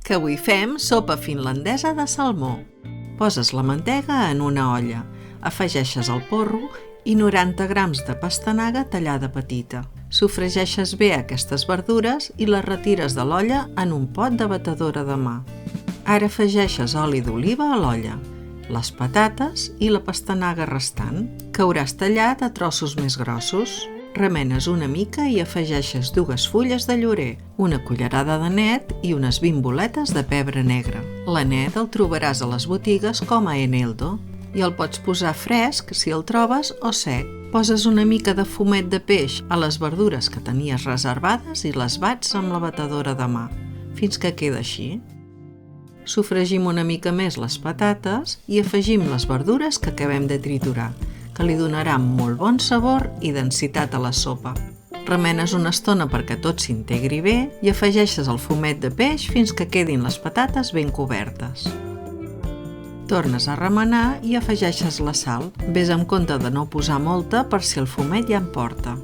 que avui fem sopa finlandesa de salmó. Poses la mantega en una olla, afegeixes el porro i 90 grams de pastanaga tallada petita. Sofregeixes bé aquestes verdures i les retires de l'olla en un pot de batedora de mà. Ara afegeixes oli d'oliva a l'olla, les patates i la pastanaga restant, que hauràs tallat a trossos més grossos. Remenes una mica i afegeixes 2 fulles de llorer, una cullerada de net i unes 20 boletes de pebre negre. L'anet el trobaràs a les botigues com a eneldo i el pots posar fresc si el trobes o sec. Poses una mica de fumet de peix a les verdures que tenies reservades i les bats amb la batedora de mà, fins que queda així. Sofregim una mica més les patates i afegim les verdures que acabem de triturar, que li donaran molt bon sabor i densitat a la sopa. Remenes una estona perquè tot s'integri bé i afegeixes el fumet de peix fins que quedin les patates ben cobertes. Tornes a remenar i afegeixes la sal. Ves amb compte de no posar molta per si el fumet ja en porta.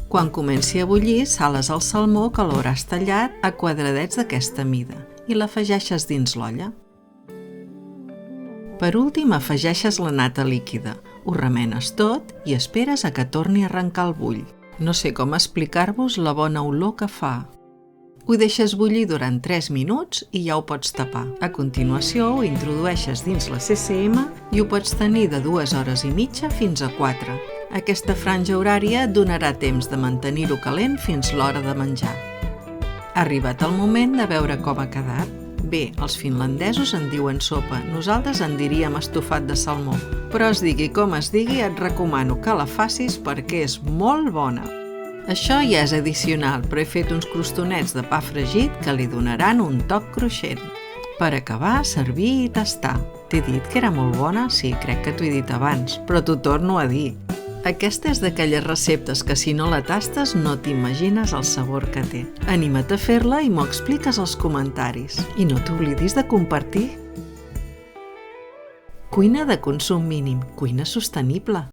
Quan comenci a bullir, sales el salmó que l'hauràs tallat a quadradets d'aquesta mida i l'afegeixes dins l'olla. Per últim, afegeixes la nata líquida, ho remenes tot i esperes a que torni a arrencar el bull. No sé com explicar-vos la bona olor que fa. Ho deixes bullir durant 3 minuts i ja ho pots tapar. A continuació, ho introdueixes dins la CCM i ho pots tenir de 2 hores i mitja fins a 4. Aquesta franja horària et donarà temps de mantenir-ho calent fins l'hora de menjar. Ha arribat el moment de veure com ha quedat. Bé, els finlandesos en diuen sopa, nosaltres en diríem estofat de salmó, però es digui com es digui, et recomano que la facis perquè és molt bona. Això ja és addicional, però he fet uns crostonets de pa fregit que li donaran un toc cruixent. Per acabar, servir i tastar. T'he dit que era molt bona? Sí, crec que t'ho he dit abans, però t'ho torno a dir. Aquesta és d'aquelles receptes que si no la tastes no t'imagines el sabor que té. Anima't a fer-la i m'ho expliques als comentaris. I no t'oblidis de compartir. Cuina de consum mínim, cuina sostenible.